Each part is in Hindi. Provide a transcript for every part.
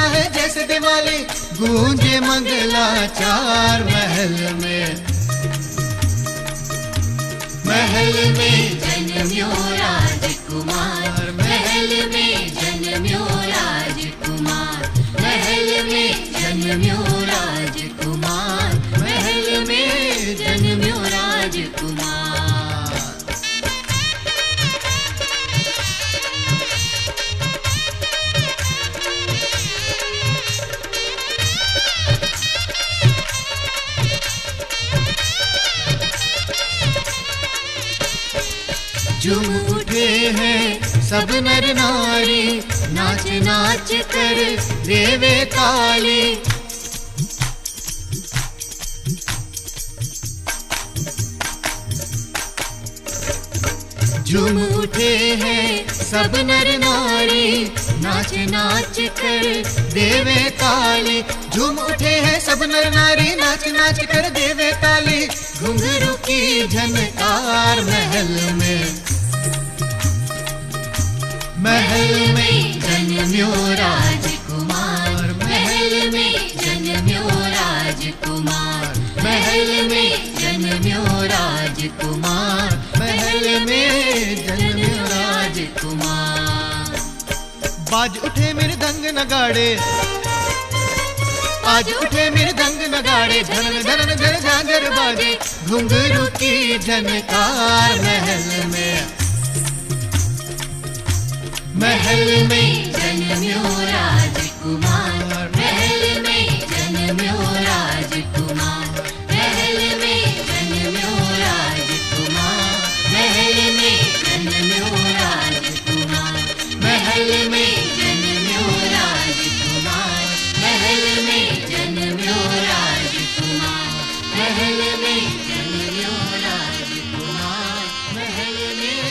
है जैसे दिवाली, गूंजे मंगलाचार महल में। महल में जन्म्यो राजकुमार, महल में जन्म्यो राजकुमार, महल में जन्म्यो राजकुमार, महल में जन्म्यो राजकुमार। झूम उठे हैं सब नर नारी, नाच नाच कर देवे ताली। झूम उठे हैं सब नर नारी, नाच नाच कर देवे ताली। झूम उठे हैं सब नर नारी, नाच नाच कर देवे ताली। घुंघरू की झनकार महल में। महल में जन्म्यो राजकुमार, महल में जन्म्यो राजकुमार, महल में जन्म्यो राजकुमार, महल में जन्म्यो राजकुमार। बाज उठे मृदंग नगाड़े, आज उठे मृदंग नगाड़े, धन धन धन झांझर बाजे। घुंघरू की झनकार महल में। महल में जन्म्यो राजकुमार, महल में जन्म्यो राजकुमार, महल में जन्म्यो राजकुमार, महल में जन्म्यो राजकुमार, महल में जन्म्यो राजकुमार, महल में जन्म्यो राजकुमार, महल में जन्म्यो राजकुमार, महल में।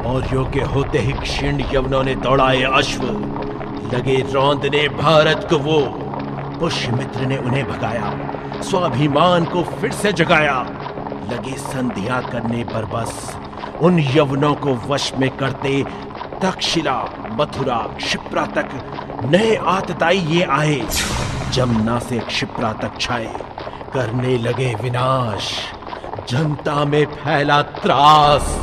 और योग्य होते ही क्षीण यवनों ने दौड़ाए अश्व, लगे रौंदने भारत को वो। पुष्यमित्र ने उन्हें भगाया, स्वाभिमान को फिर से जगाया। लगे संधियां करने पर बस उन यवनों को वश में करते। तक्षशिला, मथुरा, क्षिप्रा तक नए आतताई ये आए। जमुना से क्षिप्रा तक छाए, करने लगे विनाश। जनता में फैला त्रास।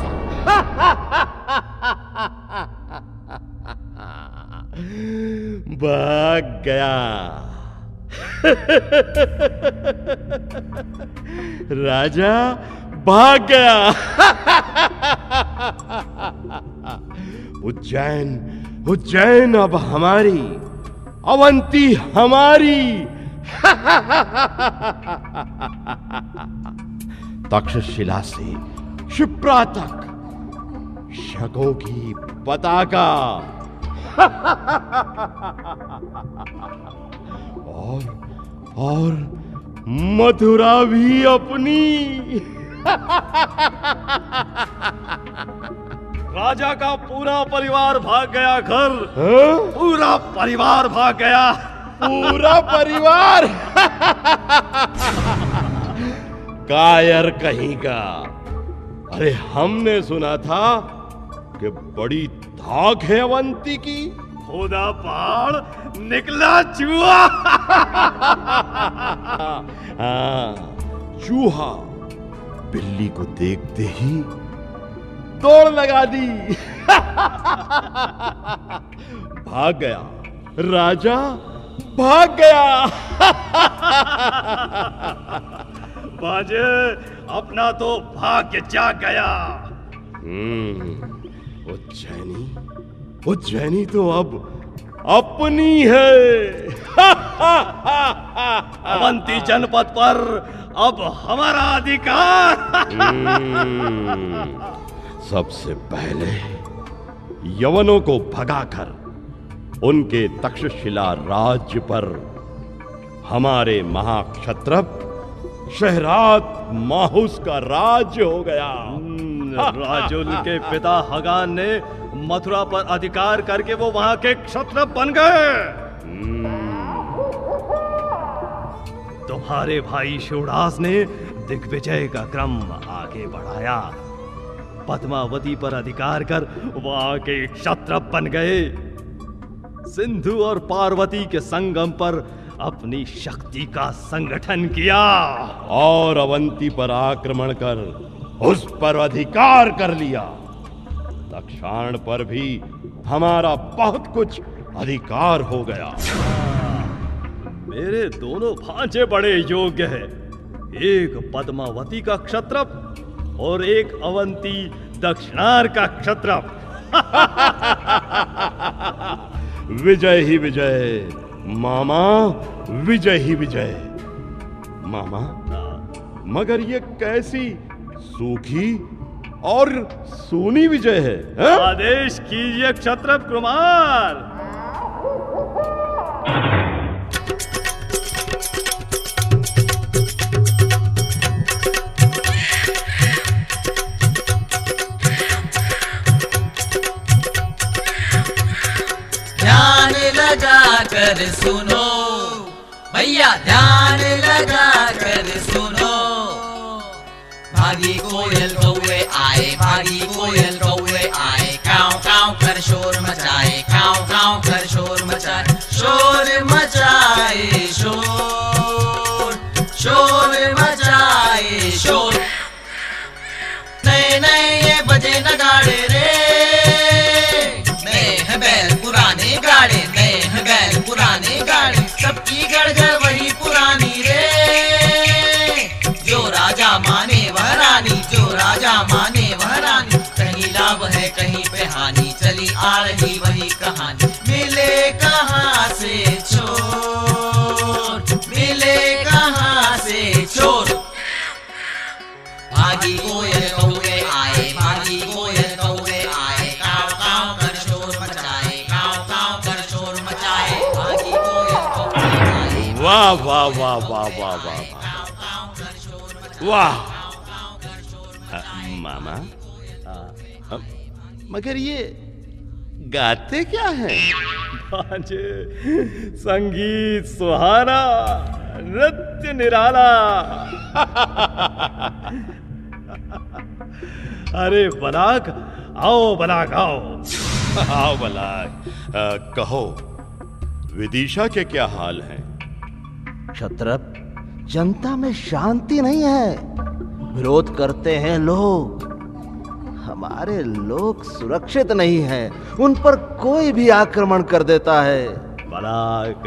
भाग गया राजा, भाग गया। उज्जैन, उज्जैन अब हमारी, अवंती हमारी। तक्षशिला से क्षिप्रा तक शकों की पताका। और मथुरा भी अपनी। राजा का पूरा परिवार भाग गया घर। हाँ? पूरा परिवार भाग गया। पूरा परिवार। कायर कहीं का। अरे हमने सुना था कि बड़ी धाक है अवंती की। खोदा पहाड़ निकला चूहा। हाँ, चूहा बिल्ली को देखते ही दौड़ लगा दी। भाग गया राजा, भाग गया। बाजे अपना तो भाग्य जाग गया। उज्जैनी तो अब अपनी है। अवंती जनपद पर अब हमारा अधिकार। सबसे पहले यवनों को भगाकर उनके तक्षशिला राज्य पर हमारे महाक्षत्रप शहरात माहुस का राज्य हो गया। राजुल के पिता हगान ने मथुरा पर अधिकार करके वो वहां के क्षत्रप बन गए। तुम्हारे भाई शिवदास ने दिग्विजय का क्रम आगे बढ़ाया। पद्मावती पर अधिकार कर वहां के क्षत्रप बन गए। सिंधु और पार्वती के संगम पर अपनी शक्ति का संगठन किया और अवंती पर आक्रमण कर उस पर अधिकार कर लिया। दक्षिण पर भी हमारा बहुत कुछ अधिकार हो गया। मेरे दोनों भांजे बड़े योग्य हैं। एक पद्मावती का क्षत्रप और एक अवंती दक्षिणार का क्षत्रप। विजय ही विजय मामा, विजय ही विजय। मामा, मगर ये कैसी सूखी और सूनी विजय है? आदेश कीजिए क्षत्रप कुमार। ध्यान लगा कर सुनो भैया, ध्यान लगा कर सुनो। भागी कोयल कौवे आए, भागी कोयल कौवे आए, काव काव कर शोर मचाए, काव काव कर शोर मचाए, शोर मचाए शोर, शोर मचाए शोर। नए नए ये बजे नगाड़े रे, नए हैं बैल पुराने गाड़े, नए हैं बैल पुराने गाड़े, सबकी गड़गड़ वही पुरानी रे। जो राजा माने वह रानी, जो राजा माने वह रानी, कहीं लाभ है कहीं पे हानि, चली आ रही वही कहानी। मिले कहाँ से चोर, मिले कहाँ से चोर। भागी कोयल कौवे आए, भागी कोयल कौवे आए, काव काव कर शोर मचाए, काव काव कर शोर मचाए, भागी कोयल कौवे आए। वाह वाह वाह वाह वाह वाह वाह। मामा, मगर ये गाते क्या हैं? भांजे संगीत सुहाना, नृत्य निराला। अरे बलाक, आओ बलाक आओ। आओ बलाक, कहो विदिशा के क्या हाल हैं? क्षत्रप, जनता में शांति नहीं है, विरोध करते हैं लोग। हमारे लोग सुरक्षित नहीं हैं, उन पर कोई भी आक्रमण कर देता है। बलाक,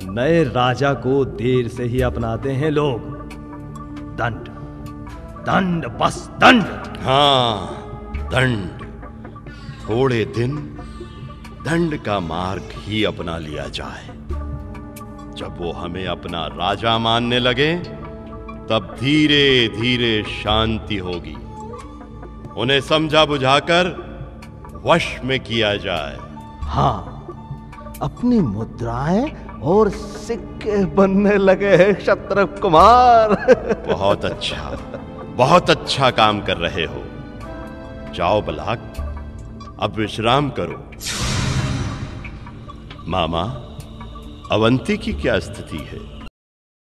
नए राजा को देर से ही अपनाते हैं लोग। दंड, दंड, बस दंड। हाँ, दंड। थोड़े दिन दंड का मार्ग ही अपना लिया जाए। जब वो हमें अपना राजा मानने लगे, तब धीरे धीरे शांति होगी। उन्हें समझा बुझाकर वश में किया जाए। हाँ, अपनी मुद्राएं और सिक्के बनने लगे हैं क्षत्रप कुमार। बहुत अच्छा काम कर रहे हो। जाओ बलाक, अब विश्राम करो। मामा, अवंती की क्या स्थिति है?